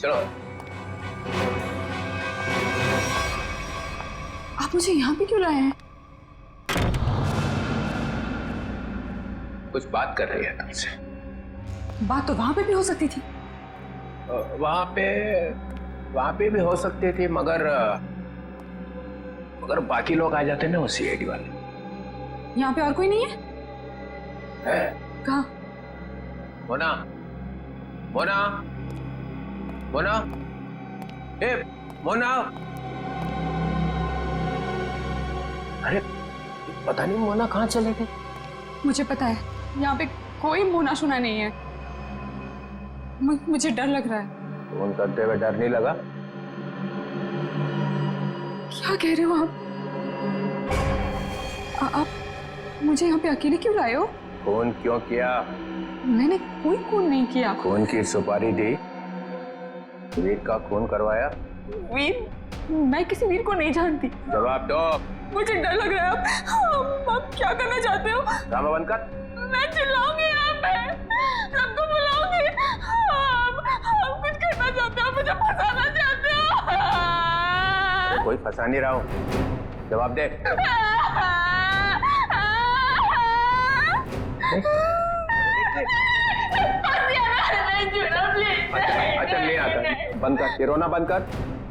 चलो। आप मुझे यहाँ पे क्यों लाए हैं? कुछ बात कर रही है तुमसे। बात तो वहां पे भी हो सकती थी। वहां पे भी हो सकती थी, मगर बाकी लोग आ जाते ना वो सीआईडी वाले। यहाँ पे और कोई नहीं है? कहाँ? मोना, मोना, मोना, ए मोना। अरे पता नहीं मोना कहाँ चले गई। मुझे पता है यहाँ पे कोई मोना शुना नहीं है। मुझे डर लग रहा है। फोन करते हुए डर नहीं लगा? क्या कह रहे हो आप मुझे यहाँ पे अकेले क्यों लाए हो? फोन क्यों किया? मैंने कोई खून नहीं किया। खून की सुपारी दी, वीर का खून करवाया। वीर? मैं किसी वीर को नहीं जानती। जवाब दो। मुझे डर लग रहा है। आप क्या करना चाहते हो? ड्रामा बंद कर। मैं चिल्लाऊंगी यहाँ पे, सबको बुलाऊंगी। आप कुछ करना चाहते हो? मुझे फंसाना चाहते हो? कोई फंसा नहीं रहा हूँ, जवाब दे। अच्छा नहीं आता। बंद कर, ये रोना बंद कर।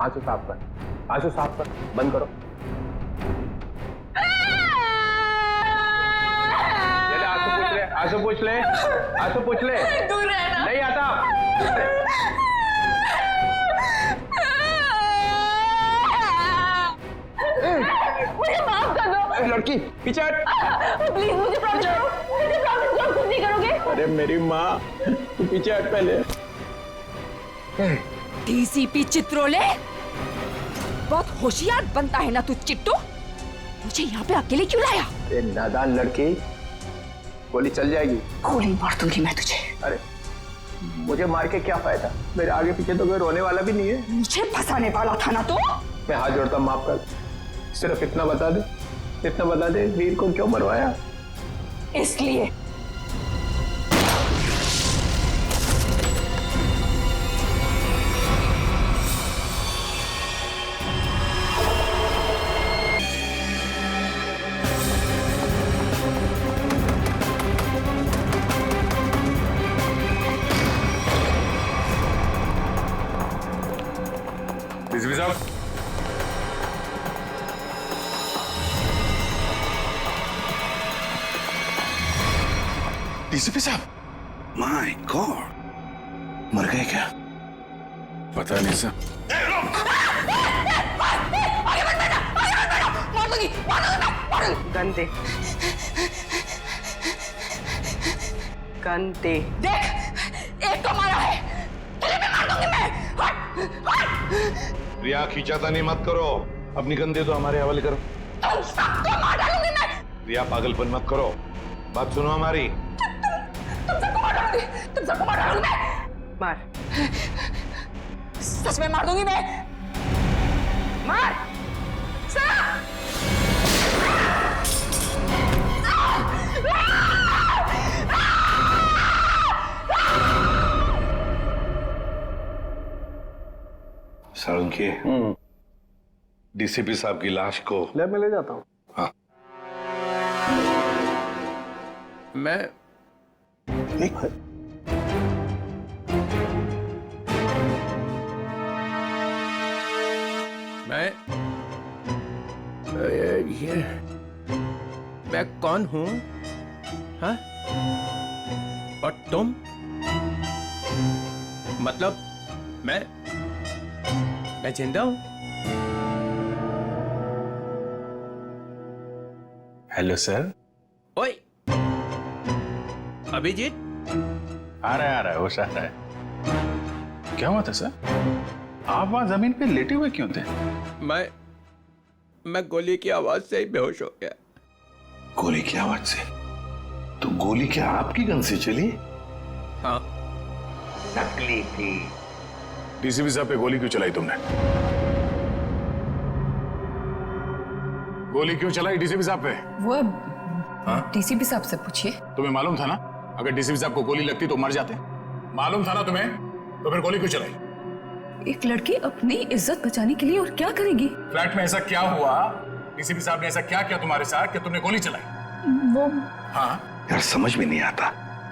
आंसू साफ कर, आंसू साफ कर, बंद करो। आंसू पूछ ले, आंसू पूछ ले। दूर रहना। नहीं आता। मुझे माफ कर दो। लड़की पीछे हट। प्लीज मुझे प्रॉमिस करो, कुछ नहीं करोगे। अरे मेरी माँ, तू पीछे हट पहले। डीसीपी चित्रोले, बहुत होशियार बनता है ना तू चिट्टू। मुझे यहाँ पे अकेले क्यों लाया? ये नादान लड़की, गोली चल जाएगी। गोली मार दूंगी मैं तुझे। अरे मुझे मार के क्या फायदा? मेरे आगे पीछे तो कोई रोने वाला भी नहीं है। मुझे फंसाने वाला था ना तो। मैं हाथ जोड़ता हूं, माफ कर। सिर्फ इतना बता दे, वीर को क्यों मरवाया? इसलिए डीसीपी साहब, डीसीपी साहब, माय गॉड, मर गए क्या? पता नहीं सर। गंदे गंदे देख, एक तो मारा है, तुझे भी मार दूंगी मैं। हट, हट। रिया खींचातानी मत करो, अपनी गंदे तो हमारे हवाले करो। तुम सबको मार डालूंगी मैं। रिया पागलपन मत करो, बात सुनो हमारी। तुम सबको मार डालूंगी मैं। मार, सच में मार दूंगी मैं। मार साळुंखे, डीसीपी साहब की लाश को लैब में ले जाता हूँ। हाँ। मैं ये मैं कौन हूँ? हाँ? और तुम? मतलब मैं जिंदा हूँ? Hello sir. ओए अभिजीत, आ रहा है होश आ रहा है। क्या हुआ था सर? आप वहां जमीन पे लेटे हुए क्यों थे? मैं गोली की आवाज से ही बेहोश हो गया। गोली की आवाज से? तो गोली क्या आपकी गन से चली? हाँ। नकली थी। डीसीपी साहब पे गोली क्यों चलाई तुमने? गोली क्यों चलाई डीसीपी साहब पे? वो डीसीपी साहब से पूछिए। तुम्हें मालूम था ना, अगर डीसीपी साहब को गोली लगती तो मर जाते? मालूम था ना तुम्हें, तो फिर गोली क्यों चलाई? एक लड़की अपनी इज्जत बचाने के लिए और क्या करेगी? फ्लैट में ऐसा क्या हुआ? डीसीपी साहब ने ऐसा क्या किया तुम्हारे साथ कि तुमने गोली चलाई? वो हाँ यार समझ में नहीं आता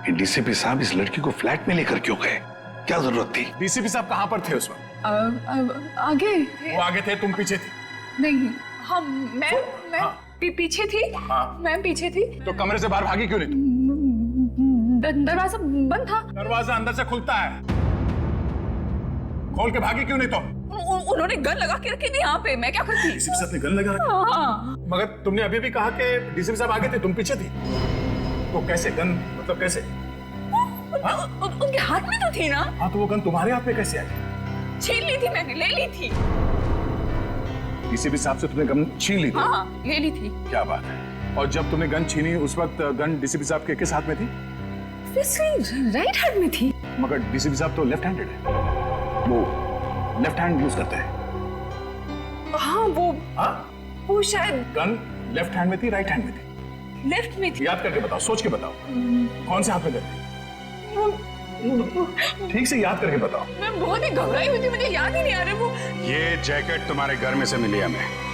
कि डीसीपी साहब इस लड़की को फ्लैट में लेकर क्यों गए, क्या जरूरत थी? डीसीपी साहब कहाँ पर थे उस वक्त? आगे वो आगे थे, तुम पीछे थी? नहीं, हम मैं हाँ। पीछे थी। हाँ। मैं पीछे थी। तो कमरे से बाहर भागी क्यों नहीं तुम? दरवाजा बंद था। दरवाजा अंदर से खुलता है, खोल के भागी क्यों नहीं तुम? उन्होंने गन लगा के रखी थी यहाँ पे, मैं क्या करती? डीसीपी साहब ने गन लगा रखा? हाँ। मगर तुमने अभी भी कहा कि डीसीपी साहब आगे थे, तुम पीछे थी, तो कैसे गन, मतलब कैसे? उनके हाथ में तो थी ना। हाँ तो वो गन तुम्हारे हाथ में कैसे आई? छीन ली थी मैंने, ले ली थी। डीसीपी साहब से तुमने गन छीन ली थी? हाँ, ले ली थी। क्या बात है। और जब तुमने गन छीनी उस वक्त गन डीसीपी साहब के किस हाथ में थी? राइट हैंड में थी। मगर डीसीपी साहब तो लेफ्ट हैंडेड है, वो लेफ्ट हैंड यूज करते हैं। हाँ वो शायद गन लेफ्ट हैंड में थी, राइट हैंड में थी? लेफ्ट में थी। याद करके बताओ, सोच के बताओ, कौन से हाथ में गन? ठीक से याद करके बताओ। मैं बहुत ही घबराई हुई थी, मुझे याद ही नहीं आ रहा वो। ये जैकेट तुम्हारे घर में से मिली हमें।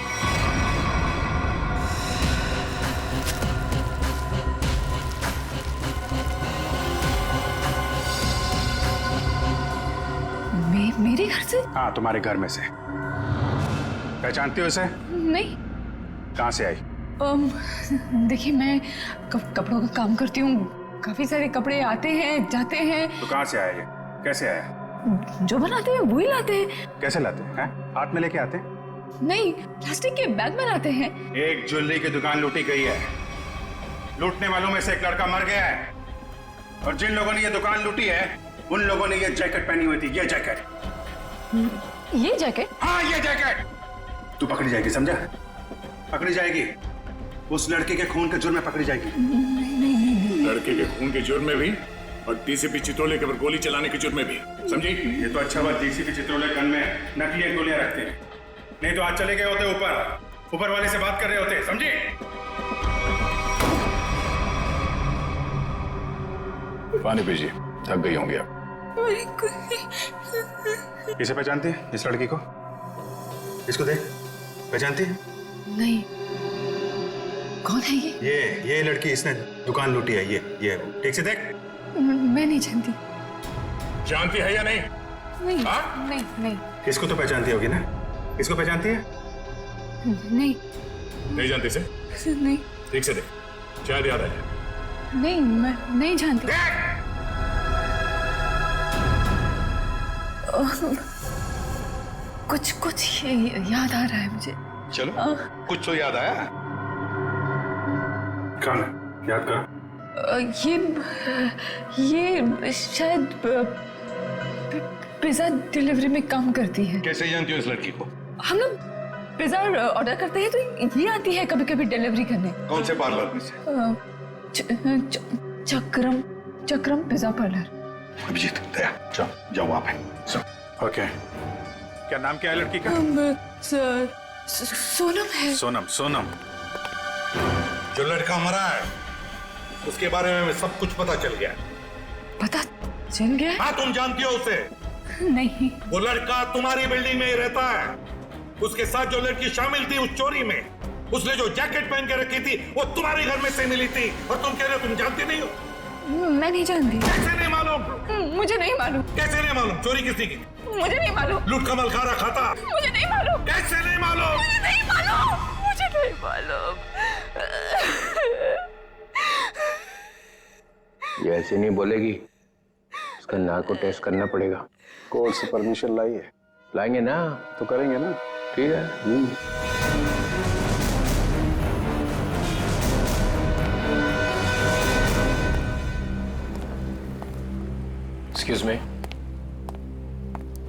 मेरे घर से? हाँ तुम्हारे घर में से। पहचानती हो इसे? नहीं। कहाँ से आई? देखिए मैं कपड़ों का काम करती हूँ, काफी सारे कपड़े आते हैं जाते हैं। तो कहाँ से आया ये? कैसे आया? जो बनाते हैं वही लाते हैं। कैसे लाते हैं? हाथ में लेके आते हैं? नहीं, प्लास्टिक के बैग में लाते हैं। एक ज्वेलरी की दुकान लूटी गई है, लूटने वालों में से एक लड़का मर गया है, और जिन लोगों ने ये दुकान लूटी है उन लोगों ने ये जैकेट पहनी हुई थी। ये जैकेट। ये जैकेट? हाँ ये जैकेट। तू पकड़ी जाएगी, समझा? पकड़ी जाएगी, उस लड़के के खून के जुर्म में पकड़ी जाएगी। लड़के के खून के जुर्म में भी, और डीसीपी चित्रोले के ऊपर गोली चलाने के जुर्म में भी, समझी? ये तो अच्छा बात डीसीपी चित्रोले गन में नकली गोलियां रखते हैं, नहीं तो आज चले गए होते ऊपर वाले से बात कर रहे होते, समझी? पानी पीजिए, थक गई होंगी आप। इसे पहचानती है, इस लड़की को? इसको देख, पहचानती है? नहीं। कौन है ये? ये लड़की, इसने दुकान लूटी है। ये ठीक से देख। मैं नहीं जानती। जानती है या नहीं? नहीं। हाँ? नहीं। इसको तो पहचानती होगी ना? इसको पहचानती है? नहीं जानती से? नहीं। ठीक से देख, शायद याद आ जाए। नहीं, मैं नहीं जानती। कुछ याद आ रहा है मुझे। चलो कुछ तो याद आया। कौन है? याद करो। ये शायद पिज्जा डिलीवरी में काम करती है। कैसे जानती हो इस लड़की को? हम लोग पिज्जा ऑर्डर करते हैं तो ये आती है कभी कभी डिलीवरी करने। कौन से पार्लर में से? चक्रम पिज्जा पार्लर। अभिजीत, दया, जाओ वहां पे। ओके। क्या नाम क्या है लड़की का? सोनम है। सोनम। जो लड़का मरा है उसके बारे में सब कुछ पता चल गया। पता चल गया? हाँ, तुम जानती हो उसे? नहीं। वो लड़का तुम्हारी बिल्डिंग में ही रहता है। उसके साथ जो लड़की शामिल थी उस चोरी में, उसने जो जैकेट पहन के रखी थी वो तुम्हारे घर में से मिली थी, और तुम कह रहे हो तुम जानती नहीं हो? मैं नहीं जानती। कैसे नहीं मालूम? मुझे नहीं मालूम। कैसे नहीं मालूम? चोरी किसने की? मुझे नहीं मालूम। लूट कमल खा रखा था? मुझे नहीं मालूम। कैसे नहीं मालूम? मुझे नहीं मालूम। ये ऐसे नहीं बोलेगी, इसका नार्को टेस्ट करना पड़ेगा। कोर्ट से परमिशन लाई है? लाएंगे ना, तो करेंगे ना। ठीक है। Excuse me.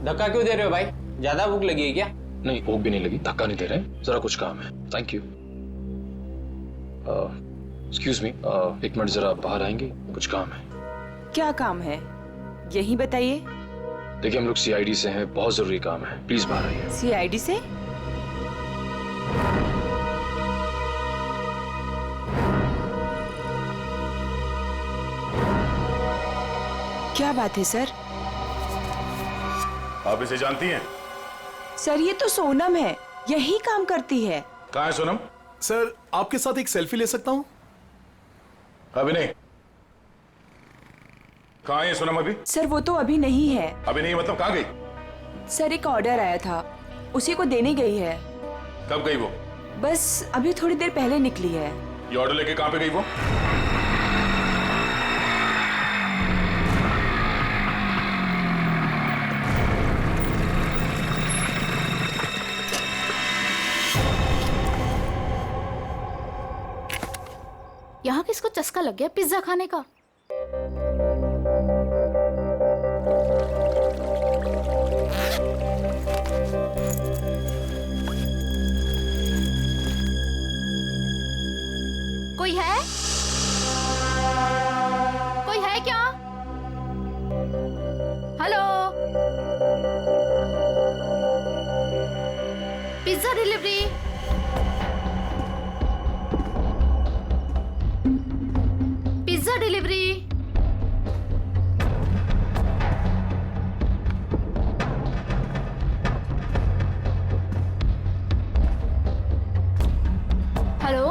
धक्का क्यों दे रहे हो भाई? ज्यादा भूख लगी है क्या? नहीं, भूख भी नहीं लगी, धक्का नहीं दे रहे, जरा कुछ काम है। Thank you. एक्सक्यूज मी, एक मिनट जरा बाहर आएंगे, कुछ काम है। क्या काम है यही बताइए। देखिए हम लोग सीआईडी से हैं, बहुत जरूरी काम है, प्लीज बाहर आइए। सीआईडी से? क्या बात है सर? आप इसे जानती हैं? सर ये तो सोनम है, यही काम करती है। कहाँ है सोनम? सर आपके साथ एक सेल्फी ले सकता हूं? अभी नहीं। कहाँ है सोनम अभी? सर वो तो अभी नहीं है। अभी नहीं मतलब कहाँ गई? सर एक ऑर्डर आया था, उसी को देने गई है। कब गई वो? बस अभी थोड़ी देर पहले निकली है। ये ऑर्डर लेके कहाँ पे गई वो? यहाँ किसको चस्का लग गया पिज्जा खाने का? कोई है? कोई है क्या? Hello? Pizza delivery. Pizza delivery. Hello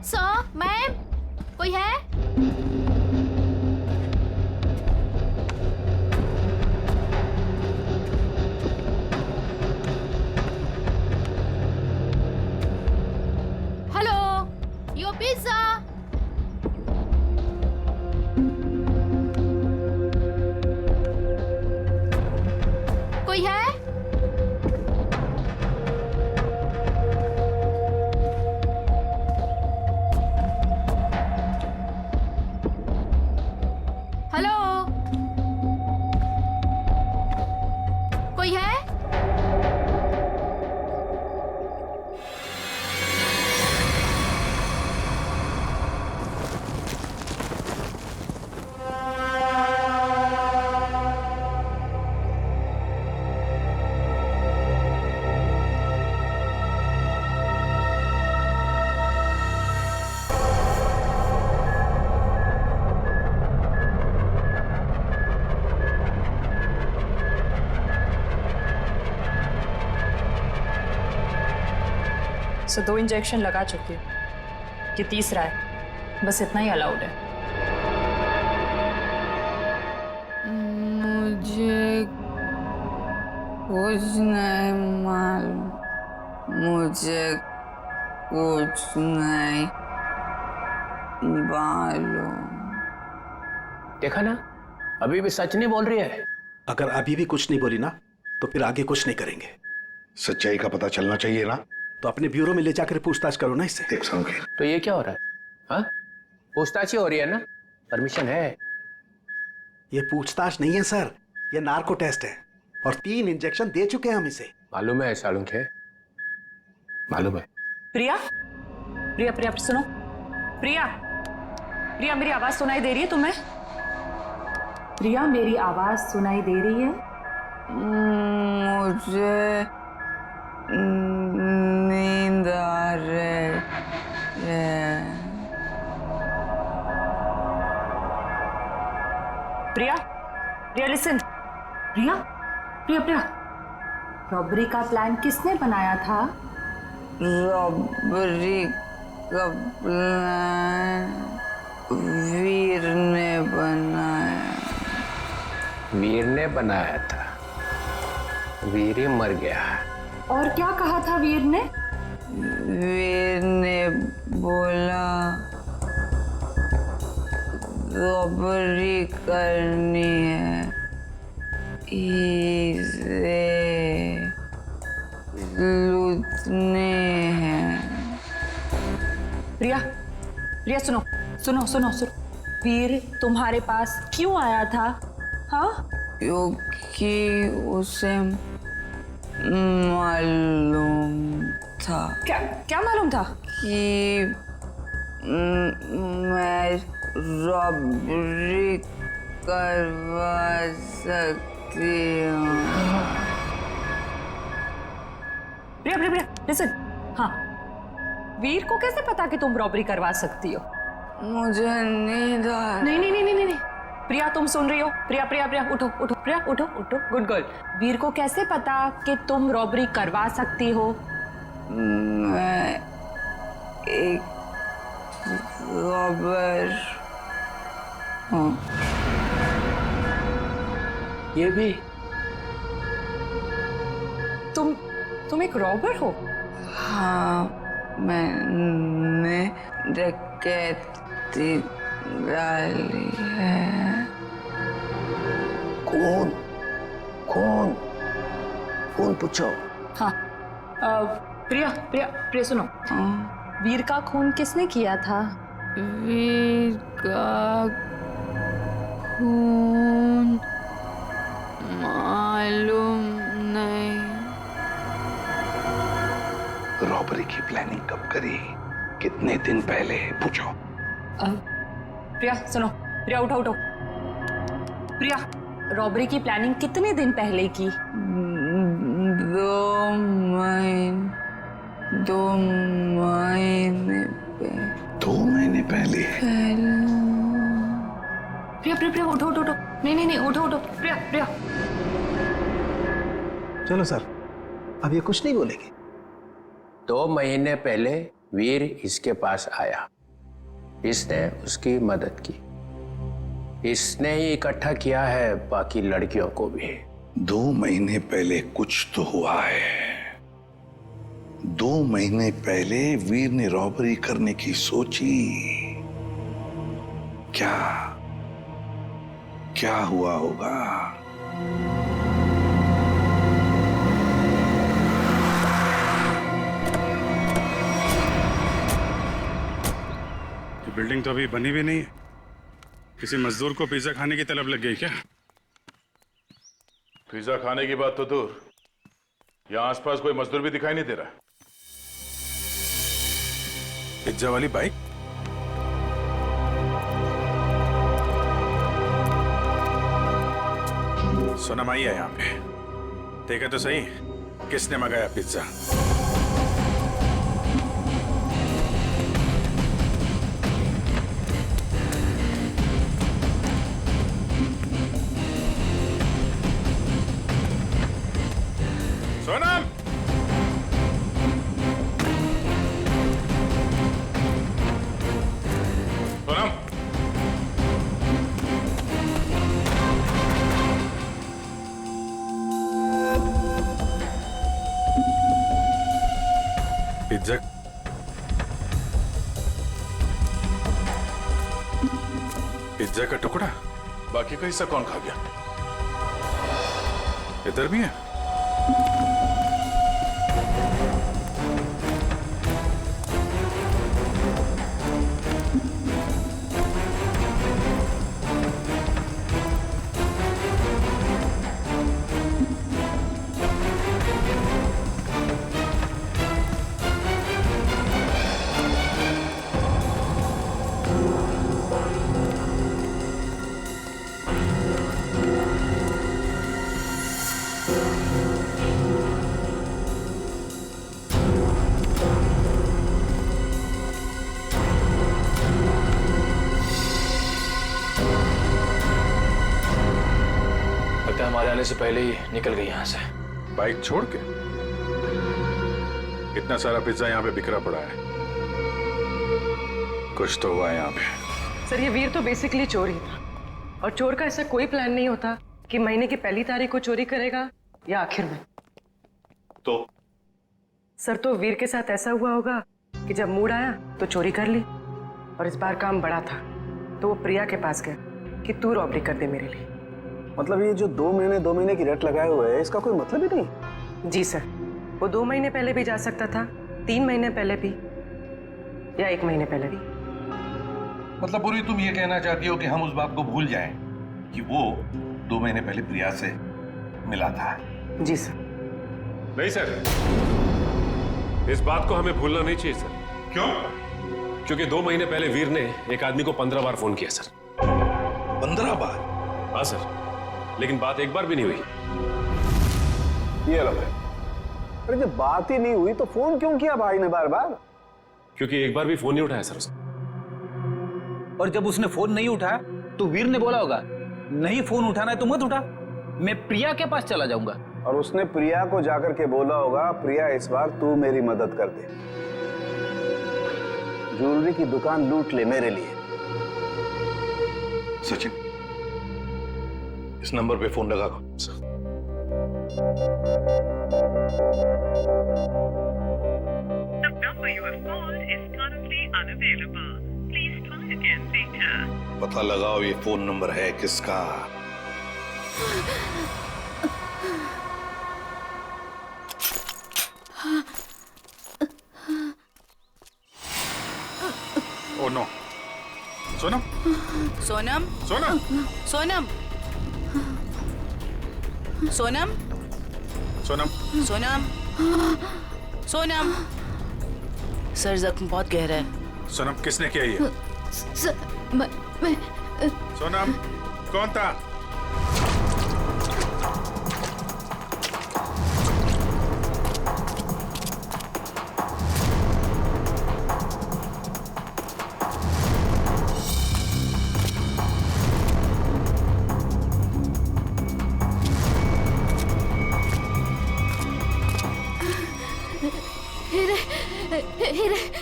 sir, ma'am, कोई है? Hello, your pizza. कोई है? हेलो, कोई है? सो 2 इंजेक्शन लगा चुकी हूँ, ये तीसरा है, बस इतना ही अलाउड है। मुझे कुछ नहीं मालूम, मुझे कुछ नहीं मालूम। देखा ना, अभी भी सच नहीं बोल रही है। अगर अभी भी कुछ नहीं बोली ना तो फिर आगे कुछ नहीं करेंगे। सच्चाई का पता चलना चाहिए ना, तो अपने ब्यूरो में ले जाकर पूछताछ करो ना इससे। देख संकेत, तो ये क्या हो रहा है? हाँ, पूछताछ ही हो रही है ना, परमिशन है। ये पूछताछ नहीं है सर, ये नार्को टेस्ट है और 3 इंजेक्शन दे चुके हैं हम इसे। मालूम है सालुंख है, मालूम है। प्रिया, प्रिया, प्रिया सुनो, प्रिया, प्रिया मेरी आवाज सुनाई दे रही है तुम्हें? प्रिया मेरी आवाज सुनाई दे रही है? मुझे नींद आ रही है। प्रिया, प्रिया लिसन, प्रिया, प्रिया, प्रिया, रॉबरी का प्लान किसने बनाया था? रॉबरी का प्लान वीर ने बनाया। वीर ने बनाया था, वीर ही मर गया। और क्या कहा था वीर ने? वीर ने बोला रॉबरी करनी है, इसे लूटने हैं। प्रिया, प्रिया सुनो, सुनो, सुनो, सुनो, वीर तुम्हारे पास क्यों आया था? हाँ, क्योंकि उसे मालूम था। क्या क्या मालूम था? कि मैं रॉबरी करवा सकती हूँ। प्रिया, प्रिया, प्रिया लिसन, हाँ, वीर को कैसे पता कि तुम रॉबरी करवा सकती हो? मुझे नींद आ नहीं, नहीं, नहीं, नहीं, नहीं, प्रिया तुम सुन रही हो? प्रिया प्रिया प्रिया उठो उठो, प्रिया उठो उठो, गुड गर्ल। वीर को कैसे पता कि तुम रॉबरी करवा सकती हो? मैं एक रॉबर हूँ। ये भी? तुम एक रॉबर हो? हाँ, मैंने डकैती डाली है। कौन कौन कौन पूछो? हाँ प्रिया प्रिया प्रिया सुनो, वीर का खून किसने किया था? वीर का खून मालूम नहीं। रॉबरी की प्लानिंग कब करी? कितने दिन पहले? पूछो। प्रिया सुनो, प्रिया उठो उठो। प्रिया, रॉबरी की प्लानिंग कितने दिन पहले की? 2 महीने पहले। 2 महीने पहले? प्रिया प्रिया प्रिया उठो उठो उठो। नहीं उठो उठो प्रिया प्रिया। चलो सर, अब ये कुछ नहीं बोलेगी। 2 महीने पहले वीर इसके पास आया, इसने उसकी मदद की, इसने ही इकट्ठा किया है बाकी लड़कियों को भी। 2 महीने पहले कुछ तो हुआ है। 2 महीने पहले वीर ने रॉबरी करने की सोची। क्या हुआ होगा? बिल्डिंग तो अभी बनी भी नहीं है। किसी मजदूर को पिज्जा खाने की तलब लग गई क्या? पिज्जा खाने की बात तो दूर, यहाँ आसपास कोई मजदूर भी दिखाई नहीं दे रहा। पिज्जा वाली बाइक? सोनम आई है यहाँ पे, देखा तो सही किसने मंगाया pizza. Sonam, Sonam, pizza pizza का टुकड़ा? बाकी का हिस्सा कौन खा गया? इधर भी है? हमारे आने से पहले ही निकल गई यहाँ से। बाइक छोड़ के? इतना सारा पिज्जा यहाँ पे बिखरा पड़ा है, कुछ तो हुआ है यहाँ पे। सर, ये वीर तो बेसिकली चोर ही था, और चोर का ऐसा कोई प्लान नहीं होता कि महीने की पहली तारीख को चोरी करेगा या आखिर में। तो सर, तो वीर के साथ ऐसा हुआ होगा कि जब मूड आया तो चोरी कर ली, और इस बार काम बड़ा था तो वो प्रिया के पास गया कि तू रॉबरी कर दे मेरे लिए। मतलब ये जो 2 महीने की रट लगाए हुए है, इसका कोई मतलब ही नहीं? जी सर, वो 2 महीने पहले भी जा सकता था, 3 महीने पहले भी, या 1 महीने पहले भी। मतलब पूरी तुम ये कहना चाहती हो कि हम उस बात को भूल जाएं कि वो 2 महीने पहले प्रिया से मिला था? जी सर। नहीं सर, इस बात को हमें भूलना नहीं चाहिए सर। क्यों? क्योंकि 2 महीने पहले वीर ने एक आदमी को 15 बार फोन किया सर। 15 बार? हाँ सर, लेकिन बात एक बार भी नहीं हुई। ये अलग है। अरे जब बात ही नहीं हुई तो फोन क्यों किया भाई ने बार बार? क्योंकि एक बार भी फोन नहीं उठाया सर उसने। और जब उसने फोन नहीं उठाया तो वीर ने बोला होगा नहीं फोन उठाना है तो मत उठा, मैं प्रिया के पास चला जाऊंगा। और उसने प्रिया को जाकर के बोला होगा, प्रिया इस बार तू मेरी मदद कर दे, ज्वेलरी की दुकान लूट ले मेरे लिए। सचिन, इस नंबर पे फोन लगा। पता लगाओ ये फोन नंबर है किसका। Oh no, Sonam Sonam Sonam Sonam Sonam Sonam Sonam Sonam. Sir जख्म बहुत गहरा है। सोनम किसने किया ये? मैं सोनम कौन था?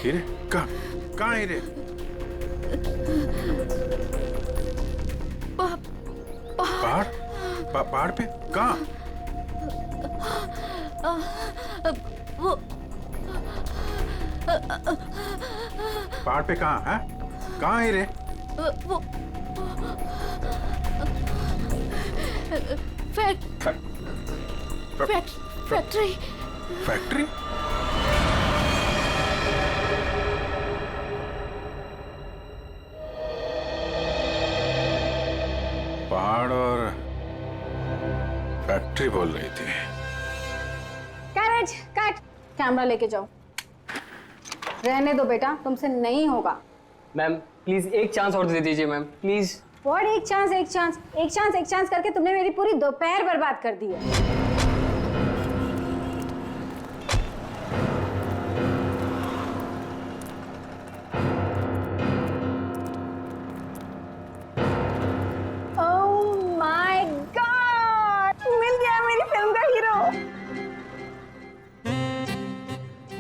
हीरे कहाँ हीरे? पहाड़ पहाड़ पे कहाँ? वो पहाड़ पे कहाँ है? कहाँ हीरे? वो फैक्ट्री। फैक्ट्री? पहाड़ और फैक्ट्री बोल रही थी। कैरेज कट, कैमरा लेके जाओ। रहने दो बेटा, तुमसे नहीं होगा। मैम प्लीज एक चांस और दे दीजिए मैम, प्लीज। व्हाट एक चांस एक चांस एक चांस एक चांस करके तुमने मेरी पूरी दोपहर बर्बाद कर दी है।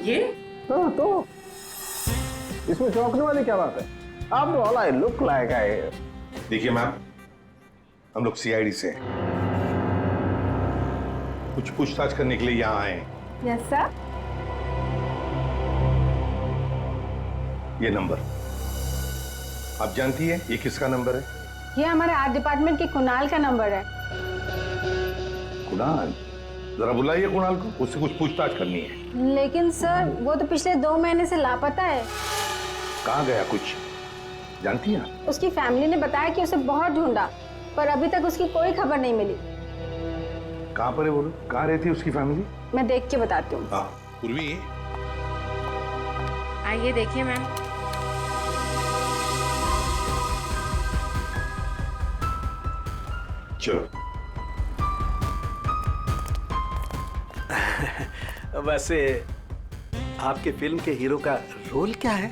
ये तो इसमें चौंकने वाली क्या बात है? आप all I look like I. देखिए मैम, हम लोग सीआईडी से हैं। कुछ पूछताछ करने के लिए यहाँ आए हैं। Yes sir. ये नंबर आप जानती है ये किसका नंबर है? ये हमारे आर्ट डिपार्टमेंट के कुणाल का नंबर है। कुणाल? जरा बुलाइए कुणाल को, उससे कुछ पूछताछ करनी है। लेकिन सर वो तो पिछले 2 महीने से लापता है। कहाँ गया कुछ जानती हैं? उसकी फैमिली ने बताया कि उसे बहुत ढूंढा, पर अभी तक उसकी कोई खबर नहीं मिली। कहाँ पर है बोलो? कहाँ रहती है उसकी फैमिली? मैं देख के बताती हूँ। हाँ पूर्वी, आइए देखिए मैम। चलो। वैसे आपके फिल्म के हीरो का रोल क्या है?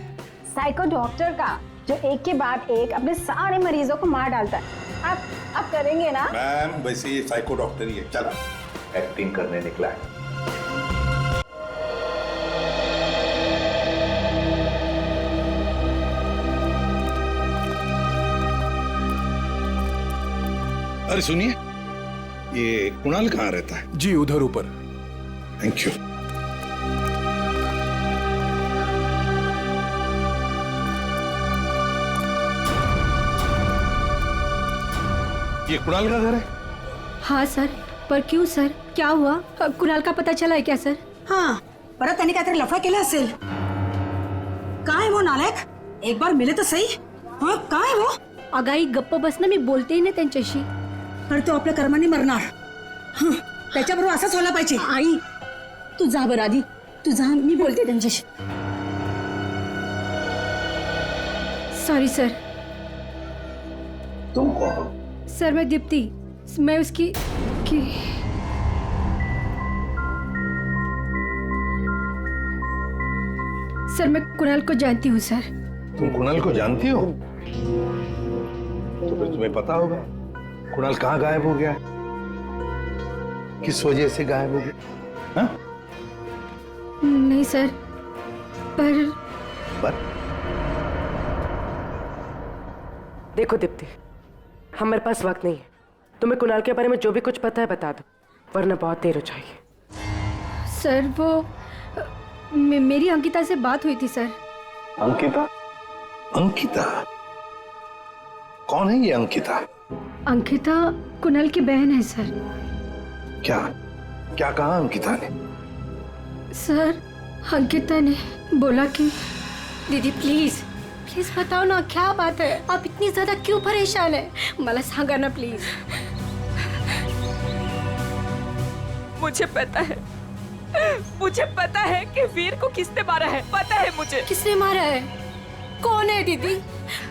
साइको डॉक्टर का, जो एक के बाद एक अपने सारे मरीजों को मार डालता है। आप करेंगे ना? मैम वैसे ये साइको डॉक्टर ही है। चलो एक्टिंग करने निकला है। अरे सुनिए, ये कुणाल कहाँ रहता है? जी उधर ऊपर। Thank you. ये कुणाल का घर है? हाँ सर, पर क्यों सर, क्या हुआ? कुणाल का पता चला है क्या सर? हाँ, परत त्यांनी काहीतरी लफडा केला असेल। काय वो नालायक, एक बार मिले तर सही। हाँ काय वो? अगाई गप्प बस ना, मी बोलते ही नाही त्यांच्याशी। तर तो आपल्या कर्माने मरणार। त्याच्याबरोबर असंच व्हायला पाहिजे। आई तू जा बरं आधी, तू जा, मी बोलते त्यांच्याशी। Sorry sir. तुम कौन हो? सर मैं दीप्ति, मैं उसकी सर मैं कुणाल को जानती हूँ सर। तुम कुणाल को जानती हो? तो फिर तुम्हें पता होगा कुणाल कहाँ गायब हो गया है? किस वजह से गायब हो गया? हाँ? नहीं सर, पर देखो दीप्ति, हमारे पास वक्त नहीं है। तुम्हें कुणाल के बारे में जो भी कुछ पता है बता दो, वरना बहुत देर हो जाएगी। सर वो मेरी अंकिता से बात हुई थी सर। अंकिता? अंकिता कौन है ये अंकिता? अंकिता कुणाल की बहन है सर। क्या क्या कहा अंकिता ने? सर अंकिता ने बोला कि दीदी प्लीज प्लीज बताओ ना क्या बात है, आप इतनी ज्यादा क्यों परेशान है, मला सांगा ना प्लीज। मुझे पता है कि वीर को किसने मारा है, पता है मुझे। किसने मारा है? कौन है दीदी,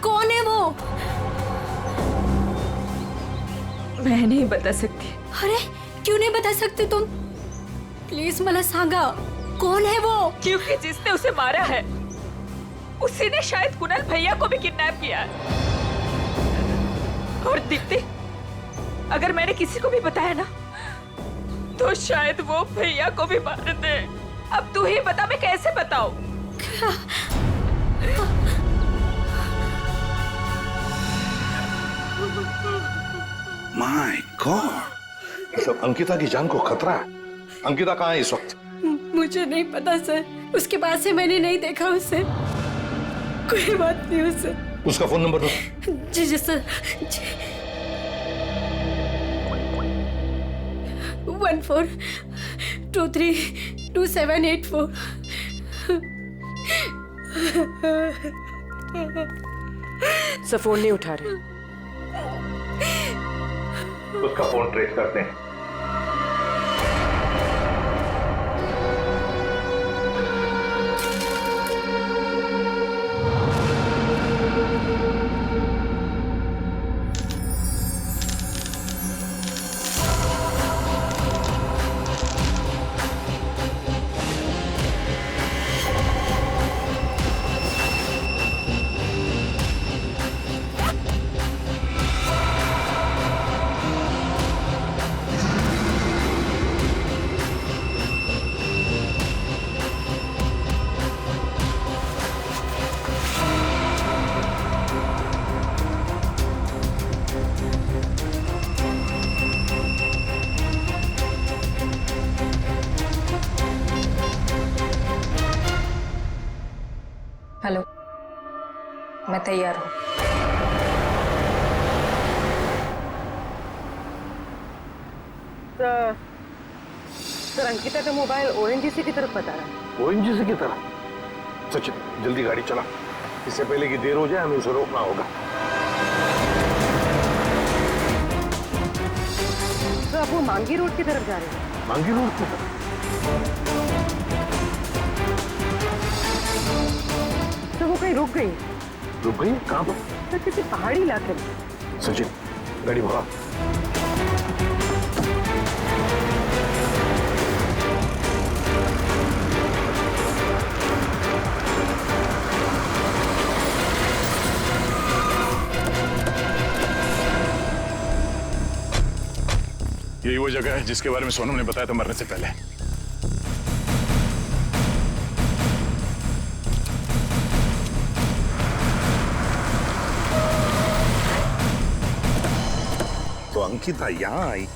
कौन है वो? मैं नहीं बता सकती। अरे क्यों नहीं बता सकते तुम? प्लीज मला सांगा कौन है वो? क्योंकि जिसने उसे मारा है उसी ने शायद कुणाल भैया को भी किडनैप किया है। और दीप्ति, अगर मैंने किसी को भी बताया ना तो शायद वो भैया को भी मार दे। अब तू ही बता, मैं कैसे बताऊं? माय गॉड, मतलब अंकिता की जान को खतरा है। अंकिता कहाँ है इस वक्त? मुझे नहीं पता सर, उसके बाद से मैंने नहीं देखा उसे। कोई बात नहीं उसे। उसका फोन नंबर दो। जी जी सर। 14232784। सब फोन नहीं उठा रहे। उसका फोन ट्रेस करते हैं। हेलो, मैं तैयार हूँ। सर अंकिता का मोबाइल ओएनजीसी की तरफ बता रहा है। ओएनजीसी की तरफ? सचिन जल्दी गाड़ी चला, इससे पहले कि देर हो जाए हमें उसे रोकना होगा। तो आप वो मांगी रोड की तरफ जा रहे हैं? मांगी रोड की तरफ? तो वो कहीं रुक गई? रुक गई? कहाँ पर? तो किसी पहाड़ी इलाके में। सचिन गाड़ी भगा। यही वो जगह है जिसके बारे में सोनम ने बताया था मरने से पहले। तो अंकिता यहाँ आई।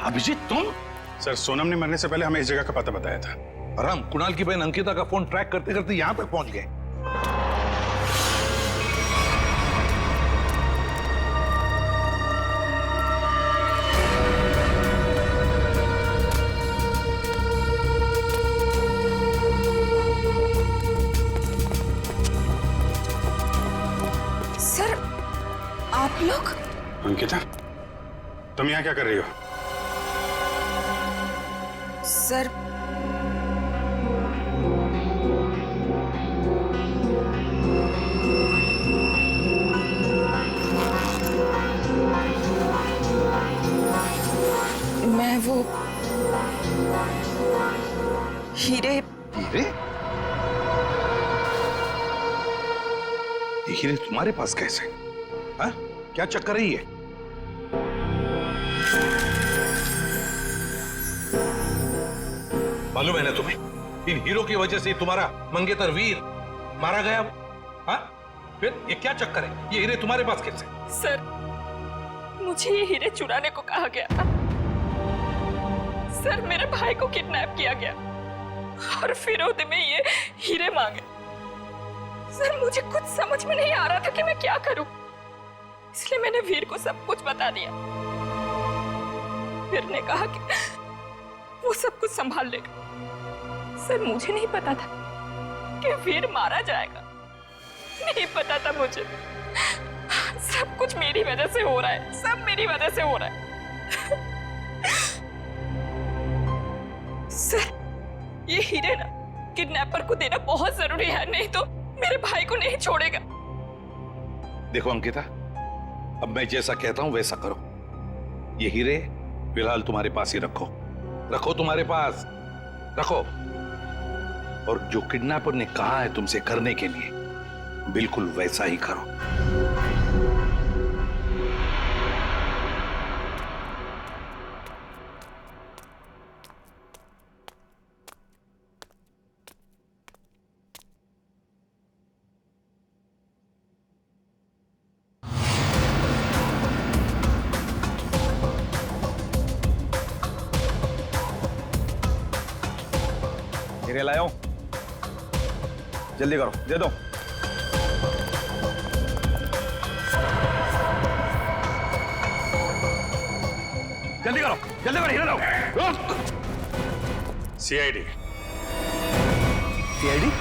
अभिजीत तुम? सर सोनम ने मरने से पहले हमें इस जगह का पता बताया था और हम कुणाल की बहन अंकिता का फोन ट्रैक करते करते यहां तक पहुंच गए। सर आप लोग? अंकिता तुम यहाँ क्या कर रही हो? सर मैं वो हीरे हीरे? ये हीरे तुम्हारे पास कैसे? हाँ? क्या चक्कर है ये? मालूम है ना तुम्हें, इन हीरो की वजह से तुम्हारा मंगेतर वीर मारा गया। हाँ? फिर ये क्या चक्कर है? ये हीरे तुम्हारे पास कैसे? सर मुझे ये हीरे चुराने को कहा गया था। सर मेरे भाई को किडनैप किया गया और फिरौती में ये हीरे मांगे। सर मुझे कुछ समझ में नहीं आ रहा था कि मैं क्या करूं, इसलिए मैंने वीर को सब कुछ बता दिया। वीर ने कहा कि वो सब कुछ संभाल लेगा। सर मुझे नहीं पता था कि वीर मारा जाएगा, नहीं पता था मुझे। सब कुछ मेरी वजह से हो रहा है, सब मेरी वजह से हो रहा है। सर ये हीरे ना किडनैपर को देना बहुत जरूरी है, नहीं तो मेरे भाई को नहीं छोड़ेगा। देखो अंकिता, अब मैं जैसा कहता हूं वैसा करो। ये हीरे फिलहाल तुम्हारे पास ही रखो, रखो तुम्हारे पास रखो। और जो किडनैपर ने कहा है तुमसे करने के लिए, बिल्कुल वैसा ही करो। हीरे लाया हूं, जल्दी करो, दे दो। जल्दी करो, जल्दी करो, हीरे लाओ। सीआईडी। सीआईडी?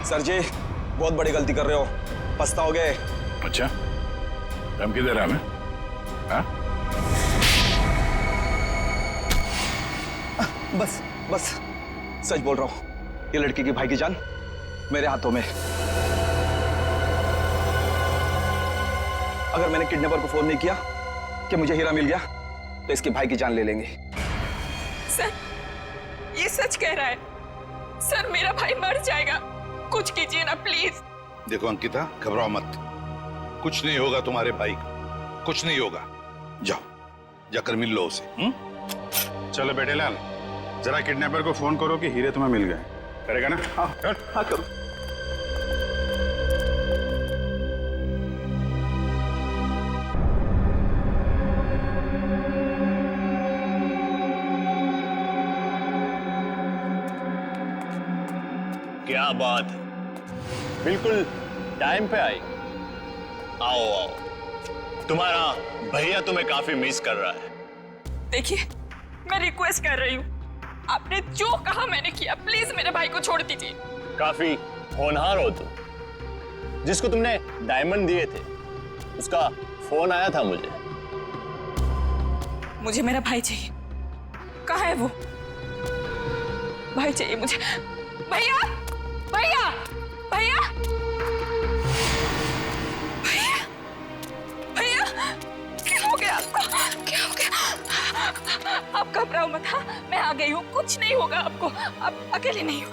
सर जी बहुत बड़ी गलती कर रहे हो, पछताओगे। अच्छा धमकी दे रहा है? हाँ? बस बस सच बोल रहा हूं, ये लड़की की भाई की जान मेरे हाथों में। अगर मैंने किडनैपर को फोन नहीं किया कि मुझे हीरा मिल गया, तो इसके भाई की जान ले लेंगे। सर ये सच कह रहा है। सर मेरा भाई मर जाएगा, कुछ कीजिए ना प्लीज। देखो अंकिता, घबराओ मत, कुछ नहीं होगा तुम्हारे भाई को, कुछ नहीं होगा। जाओ जाकर मिल लो उसे। चलो बेटे लाल, जरा किडनैपर को फोन करो कि हीरे तुम्हें मिल गए। करेगा ना? हाँ हाँ करो। क्या बात है, बिल्कुल टाइम पे आई। आओ आओ तुम्हारा भैया तुम्हें काफी मिस कर रहा है। देखिए, मैं रिक्वेस्ट कर रही हूँ, आपने जो कहा मैंने किया, प्लीज मेरे भाई को छोड़ दीजिए। काफी होनहार हो तुम। जिसको तुमने डायमंड दिए थे उसका फोन आया था मुझे। मुझे मेरा भाई चाहिए। कहाँ है वो? भाई चाहिए मुझे। भैया, भैया, भैया, भैया, भैया, क्या हो गया आपको? क्या हो गया? आप घबराओ मत। हाँ, मैं आ गई हूँ, कुछ नहीं होगा आपको। आप अकेले नहीं हो।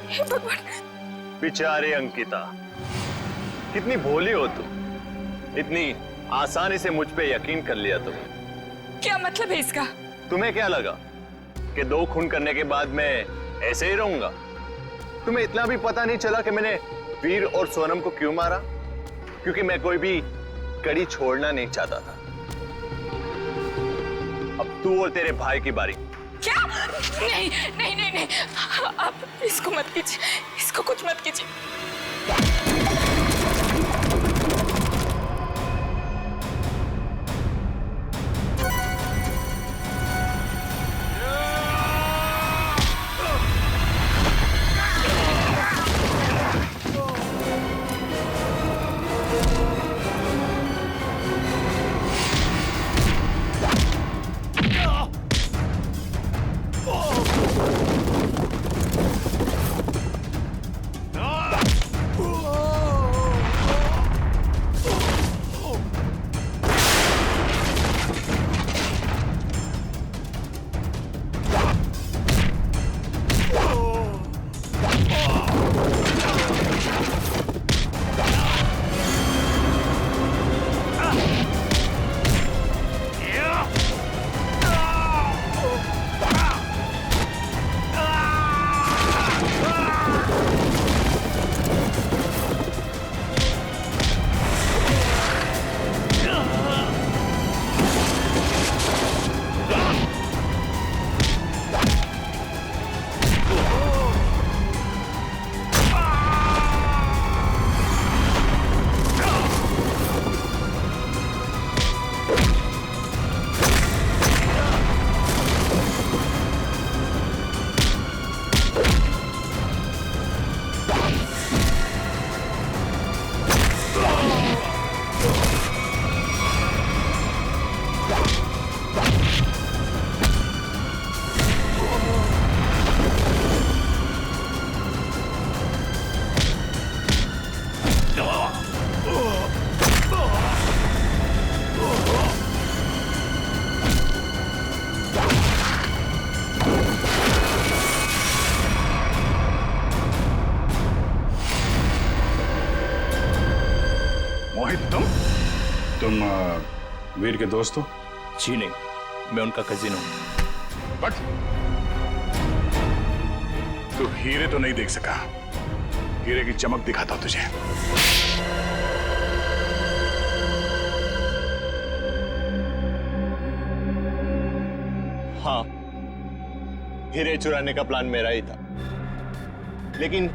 हे भगवान। बेचारे अंकिता, कितनी भोली हो तुम। इतनी आसानी से मुझ पे यकीन कर लिया तुमने। क्या मतलब है इसका? तुम्हें क्या लगा कि 2 खून करने के बाद मैं ऐसे ही रहूंगा? तुम्हें इतना भी पता नहीं चला कि मैंने वीर और सोनम को क्यों मारा? क्योंकि मैं कोई भी कड़ी छोड़ना नहीं चाहता था। अब तू और तेरे भाई की बारी। क्या? नहीं नहीं नहीं नहीं, आप इसको मत कीजिए, इसको कुछ मत कीजिए। तुम वीर के दोस्त हो? जी नहीं, मैं उनका कजिन हूं। बट तू हीरे तो नहीं देख सका। हीरे की चमक दिखाता हूं तुझे। हाँ, हीरे चुराने का प्लान मेरा ही था, लेकिन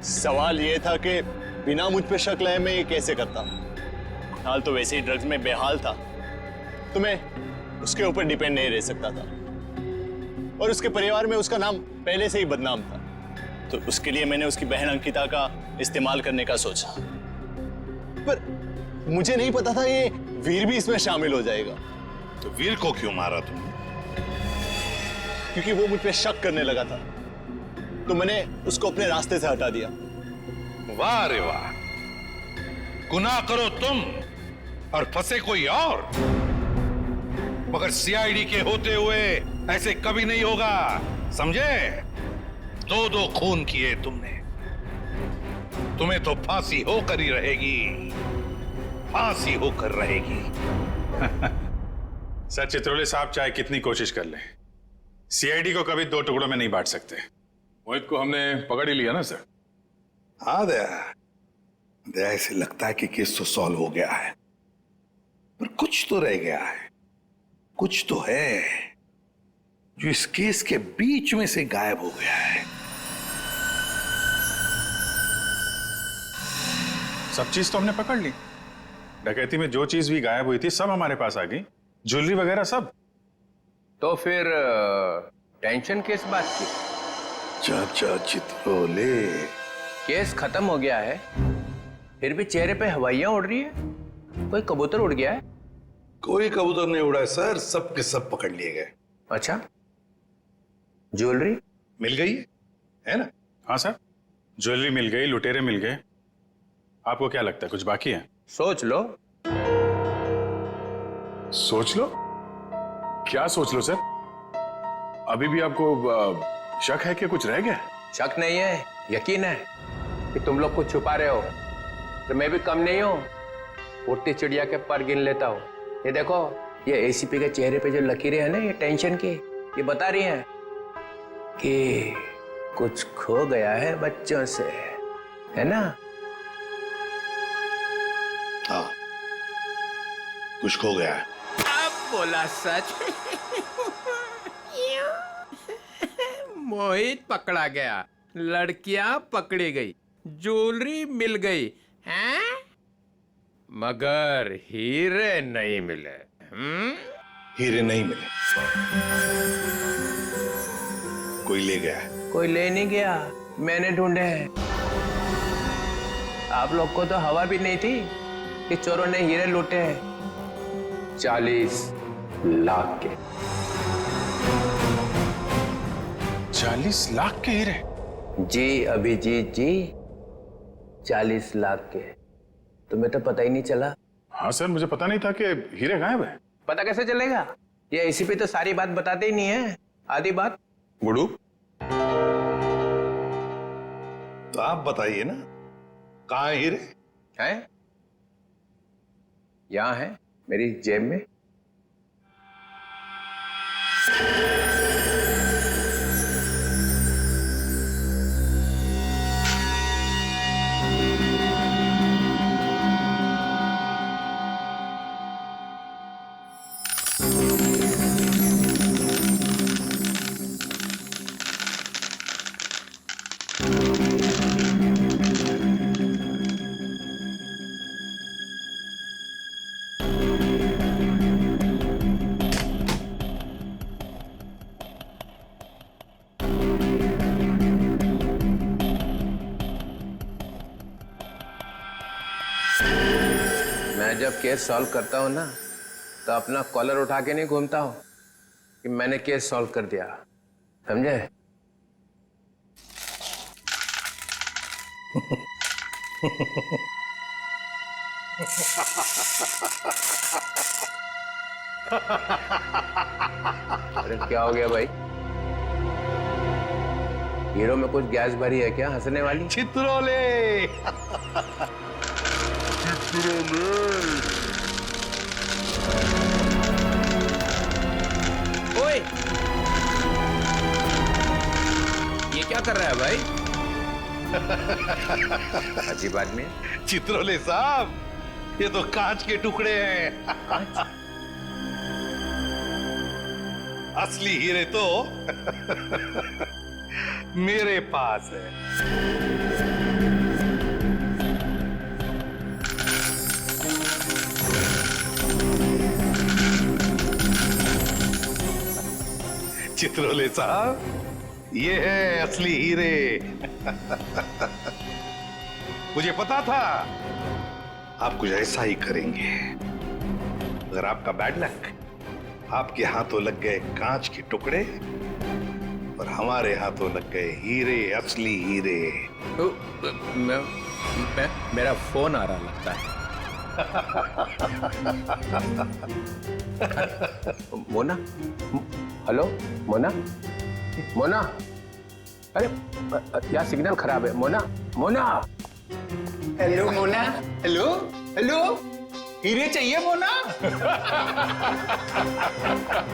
सवाल यह था कि बिना मुझ पे शक लाए मैं ये कैसे करता। हाल तो वैसे ही ड्रग्स में बेहाल था, तो मैं उसके ऊपर डिपेंड नहीं रह सकता था, और उसके परिवार में उसका नाम पहले से ही बदनाम था। तो उसके लिए मैंने उसकी बहन अंकिता का इस्तेमाल करने का सोचा, पर मुझे नहीं पता था ये वीर भी इसमें शामिल हो जाएगा। तो वीर को क्यों मारा तुमने? क्योंकि वो मुझ पे शक करने लगा था, तो मैंने उसको अपने रास्ते से हटा दिया। वाह रे वाह, गुनाह करो तुम और फंसे कोई और, मगर सीआईडी के होते हुए ऐसे कभी नहीं होगा, समझे? 2 खून किए तुमने, तुम्हें तो फांसी होकर ही रहेगी, फांसी होकर रहेगी। सर चित्रोले साहब चाहे कितनी कोशिश कर ले, सीआईडी को कभी 2 टुकड़ों में नहीं बांट सकते। मोहित को हमने पकड़ ही लिया ना सर। हाँ दया, ऐसे लगता है कि केस तो सॉल्व हो गया है, पर कुछ तो रह गया है, कुछ तो है जो इस केस के बीच में से गायब हो गया है। सब चीज तो हमने पकड़ ली, डकैती में जो चीज भी गायब हुई थी सब हमारे पास आ गई, ज्वेलरी वगैरह सब। तो फिर टेंशन किस बात की? चाचा चित्रोले, केस खत्म हो गया है, फिर भी चेहरे पे हवाइयां उड़ रही है। कोई कबूतर उड़ गया है? कोई कबूतर नहीं उड़ा है सर, सब के सब पकड़ लिए गए। अच्छा, ज्वेलरी मिल गई है ना? हाँ सर, ज्वेलरी मिल गई, लुटेरे मिल गए। आपको क्या लगता है कुछ बाकी है? सोच लो। सोच लो? क्या सोच लो सर? अभी भी आपको शक है कि कुछ रह गया? शक नहीं है, यकीन है कि तुम लोग कुछ छुपा रहे हो। तो मैं भी कम नहीं हूं, उड़ती चिड़िया के पर गिन लेता हूं। ये देखो, ये एसीपी के चेहरे पे जो लकीरें हैं ना, ये टेंशन की, ये बता रही हैं कि कुछ खो गया है बच्चों से, है ना? हाँ, कुछ खो गया है। अब बोला सच। मोहित पकड़ा गया, लड़कियां पकड़ी गई, ज्वेलरी मिल गई, हैं? मगर हीरे नहीं मिले। हीरे नहीं मिले, कोई ले गया है। कोई ले नहीं गया, मैंने ढूंढे हैं। आप लोग को तो हवा भी नहीं थी कि चोरों ने हीरे लूटे हैं। 40 लाख के। 40 लाख के हीरे? जी अभिजीत जी, 40 लाख के। तुम्हें तो पता ही नहीं चला। हाँ सर, मुझे पता नहीं था कि हीरे गायब है। पता कैसे चलेगा? ये एसीपी तो सारी बात बताते ही नहीं है, आधी बात। गुडू, तो आप बताइए ना, कहाँ है हीरे? हैं? यहां है, मेरी जेब में। मैं जब केस सॉल्व करता हूं ना, तो अपना कॉलर उठा के नहीं घूमता हूं कि मैंने केस सॉल्व कर दिया, समझे? अरे क्या हो गया भाई? हीरो में कुछ गैस भरी है क्या हंसने वाली? चित्रोले। ओए, ये क्या कर रहा है भाई? अजीब आदमी है। चित्रोले साहब, ये तो कांच के टुकड़े हैं। असली हीरे तो मेरे पास है। चित्रोले साहब, ये है असली हीरे। मुझे पता था आप कुछ ऐसा ही करेंगे। अगर आपका बैड लक, आपके हाथों लग गए कांच के टुकड़े और हमारे हाथों लग गए हीरे, असली हीरे। मेरा फोन आ रहा लगता है। मोना, हेलो मोना, मोना, अरे क्या सिग्नल खराब है? Mona, Mona. Hello Mona, hello hello, हीरे चाहिए मोना?